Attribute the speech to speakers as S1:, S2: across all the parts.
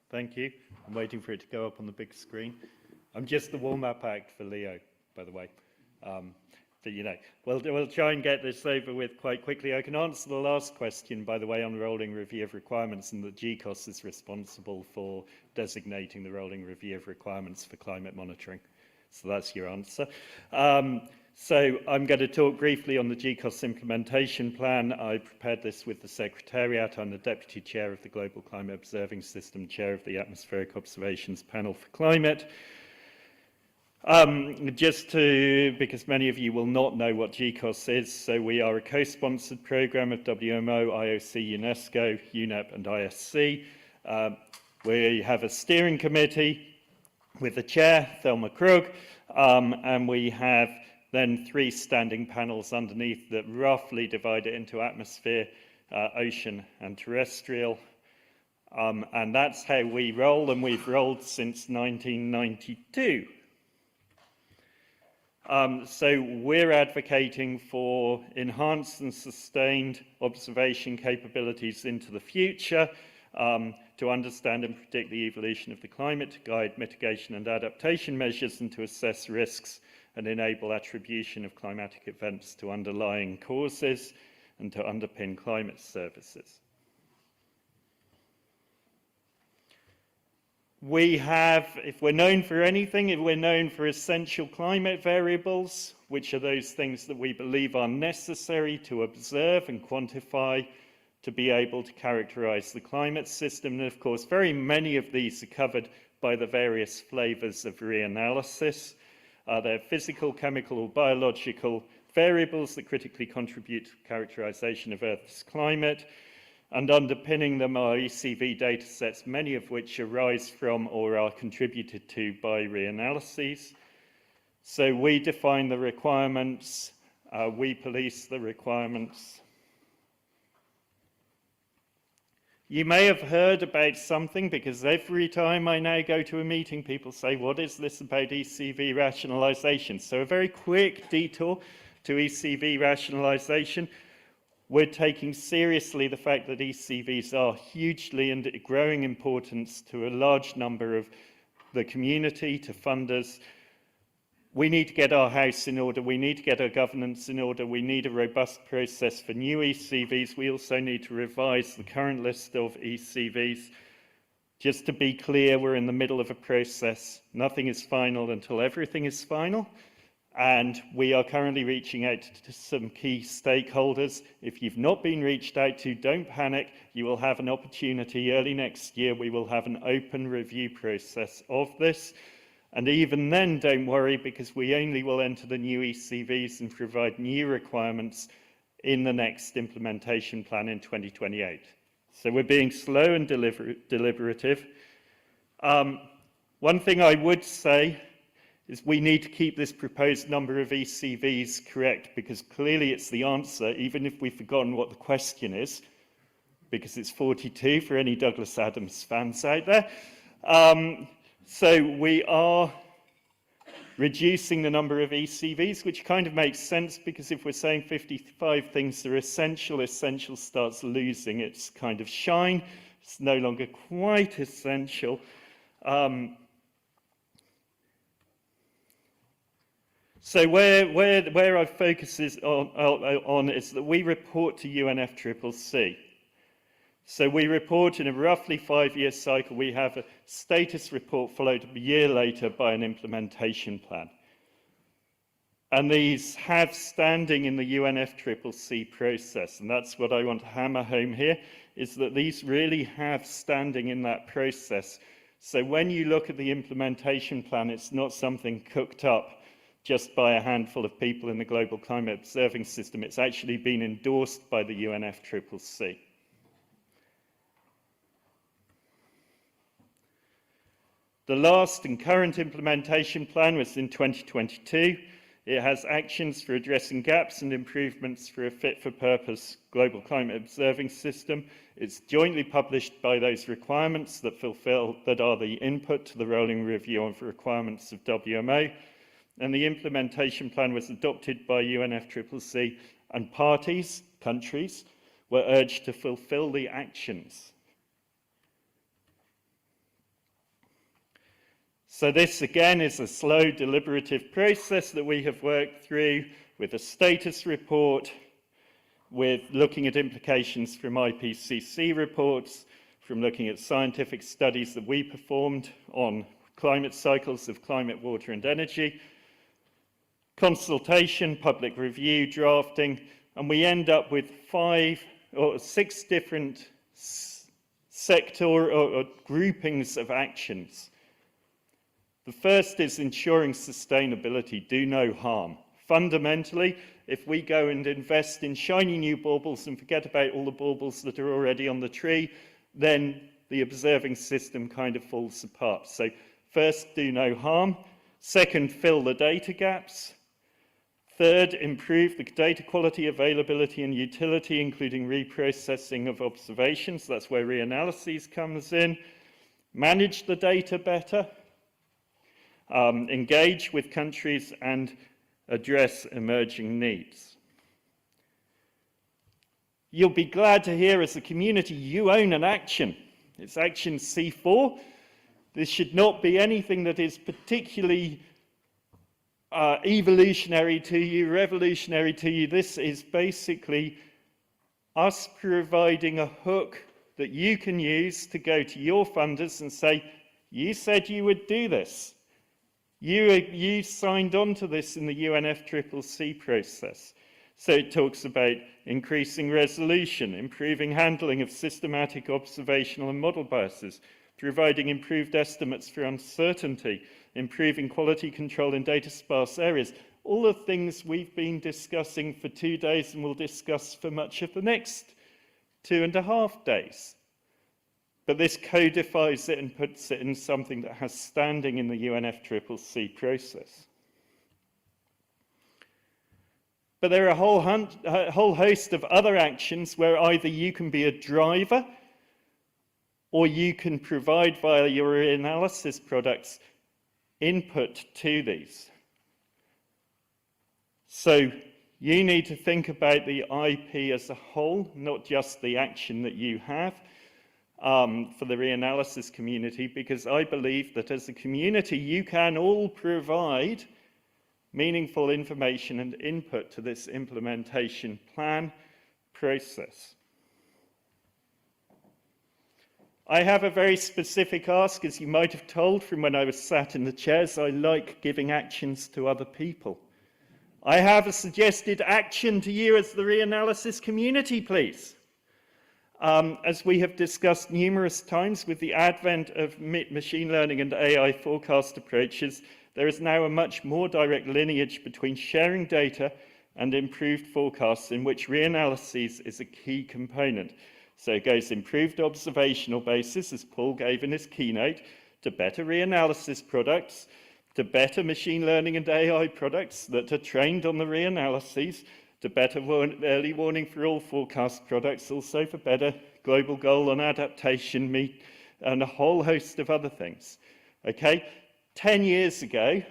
S1: Thank you. I'm waiting for it to go up on the big screen. I'm just the warm-up act for Leo, by the way. But you know, we'll try and get this over with quite quickly. I can answer the last question, by the way, on rolling review of requirements, and that GCOS is responsible for designating the rolling review of requirements for climate monitoring. So that's your answer. So I'm going to talk briefly on the GCOS implementation plan. I prepared this with the Secretariat. I'm the Deputy Chair of the Global Climate Observing System, Chair of the Atmospheric Observations Panel for Climate. Because many of you will not know what GCOS is, so we are a co-sponsored programme of WMO, IOC, UNESCO, UNEP and ISC. We have a steering committee with the chair, Thelma Krug, and we have then 3 standing panels underneath that roughly divide it into atmosphere, ocean and terrestrial. And that's how we roll, and we've rolled since 1992. So we're advocating for enhanced and sustained observation capabilities into the future to understand and predict the evolution of the climate, to guide mitigation and adaptation measures, and to assess risks and enable attribution of climatic events to underlying causes and to underpin climate services. We have, if we're known for anything, if we're known for essential climate variables, which are those things that we believe are necessary to observe and quantify to be able to characterize the climate system. And of course, very many of these are covered by the various flavors of reanalysis. They're physical, chemical, or biological variables that critically contribute to characterization of Earth's climate. And underpinning them are ECV data sets, many of which arise from or are contributed to by reanalyses. So we define the requirements, we police the requirements. You may have heard about something, because every time I now go to a meeting, people say, what is this about ECV rationalization? So a very quick detour to ECV rationalization. We're taking seriously the fact that ECVs are hugely and growing importance to a large number of the community, to funders. We need to get our house in order. We need to get our governance in order. We need a robust process for new ECVs. We also need to revise the current list of ECVs. Just to be clear, we're in the middle of a process. Nothing is final until everything is final. And we are currently reaching out to some key stakeholders. If you've not been reached out to, don't panic. You will have an opportunity early next year. We will have an open review process of this. And even then, don't worry, because we only will enter the new ECVs and provide new requirements in the next implementation plan in 2028. So we're being slow and deliberative. One thing I would say is we need to keep this proposed number of ECVs correct, because clearly it's the answer, even if we've forgotten what the question is, because it's 42 for any Douglas Adams fans out there. So we are reducing the number of ECVs, which kind of makes sense, because if we're saying 55 things are essential, essential starts losing its kind of shine. It's no longer quite essential. So where our focus is on is that we report to UNFCCC. So we report in a roughly 5-year cycle. We have a status report followed a year later by an implementation plan. And these have standing in the UNFCCC process. And that's what I want to hammer home here, is that these really have standing in that process. So when you look at the implementation plan, it's not something cooked up just by a handful of people in the Global Climate Observing System. It's actually been endorsed by the UNFCCC. The last and current implementation plan was in 2022. It has actions for addressing gaps and improvements for a fit-for-purpose global climate observing system. It's jointly published by those requirements that are the input to the rolling review of requirements of WMO. And the implementation plan was adopted by UNFCCC, and parties, countries, were urged to fulfill the actions. So this again is a slow deliberative process that we have worked through with a status report, with looking at implications from IPCC reports, from looking at scientific studies that we performed on climate cycles of climate, water and energy, consultation, public review, drafting, and we end up with 5 or 6 different sector or groupings of actions. The first is ensuring sustainability, do no harm. Fundamentally, if we go and invest in shiny new baubles and forget about all the baubles that are already on the tree, then the observing system kind of falls apart. So first, do no harm. Second, fill the data gaps. Third, improve the data quality, availability and utility, including reprocessing of observations. That's where reanalysis comes in. Manage the data better. Engage with countries and address emerging needs. You'll be glad to hear as a community you own an action. It's action C4. This should not be anything that is particularly evolutionary to you, revolutionary to you. This is basically us providing a hook that you can use to go to your funders and say, you said you would do this. You signed on to this in the UNFCCC process. So it talks about increasing resolution, improving handling of systematic observational and model biases, providing improved estimates for uncertainty, improving quality control in data sparse areas. All the things we've been discussing for 2 days and will discuss for much of the next 2.5 days. But this codifies it and puts it in something that has standing in the UNFCCC process. But there are a whole host of other actions where either you can be a driver or you can provide via your Reanalysis products input to these. So you need to think about the IP as a whole, not just the action that you have. For the Reanalysis community, because I believe that as a community you can all provide meaningful information and input to this implementation plan process. I have a very specific ask, as you might have told from when I was sat in the chairs. I like giving actions to other people. I have a suggested action to you as the Reanalysis community, please. As we have discussed numerous times with the advent of machine learning and AI forecast approaches, there is now a much more direct lineage between sharing data and improved forecasts, in which reanalysis is a key component. So it goes improved observational basis, as Paul gave in his keynote, to better reanalysis products, to better machine learning and AI products that are trained on the reanalyses, to better early warning for all forecast products, also for better global goal on adaptation, and a whole host of other things. Okay, 10 years ago,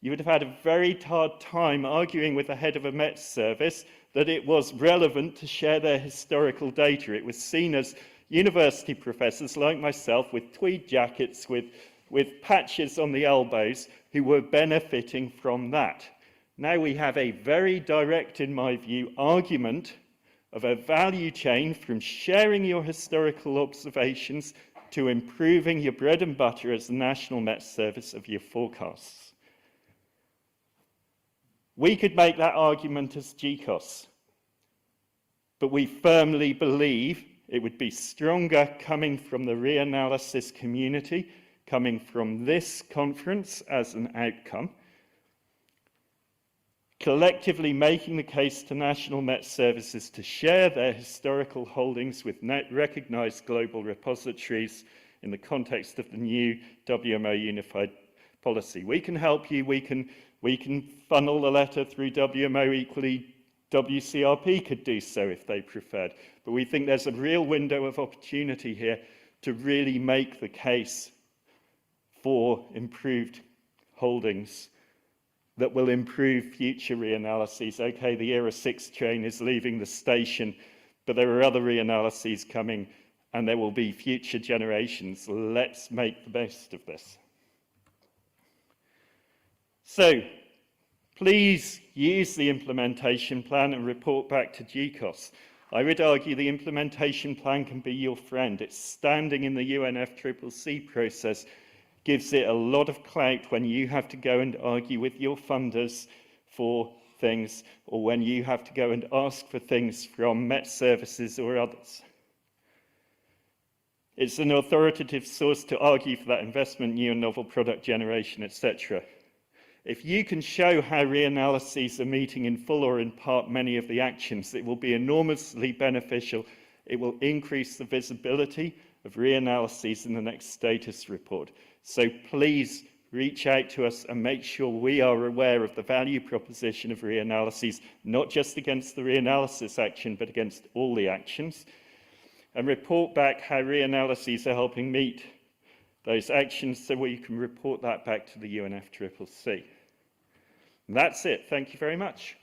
S1: you would have had a very hard time arguing with the head of a Met service that it was relevant to share their historical data. It was seen as university professors like myself with tweed jackets, with patches on the elbows, who were benefiting from that. Now we have a very direct, in my view, argument of a value chain from sharing your historical observations to improving your bread and butter as the National Met Service of your forecasts. We could make that argument as GCOS, but we firmly believe it would be stronger coming from the Reanalysis community, coming from this conference as an outcome, collectively making the case to national Met services to share their historical holdings with recognised global repositories in the context of the new WMO unified policy. We can help you, we can funnel the letter through WMO, equally WCRP could do so if they preferred. But we think there's a real window of opportunity here to really make the case for improved holdings that will improve future reanalyses. Okay, the Era 6 train is leaving the station, but there are other reanalyses coming, and there will be future generations. Let's make the best of this. So please use the implementation plan and report back to GCOS. I would argue the implementation plan can be your friend. It's standing in the UNFCCC process, gives it a lot of clout when you have to go and argue with your funders for things, or when you have to go and ask for things from Met Services or others. It's an authoritative source to argue for that investment, new and novel product generation, etc. If you can show how reanalyses are meeting in full or in part many of the actions, it will be enormously beneficial. It will increase the visibility of reanalyses in the next status report. So please reach out to us and make sure we are aware of the value proposition of reanalyses, not just against the reanalysis action, but against all the actions. And report back how reanalyses are helping meet those actions so we can report that back to the UNFCCC. That's it. Thank you very much.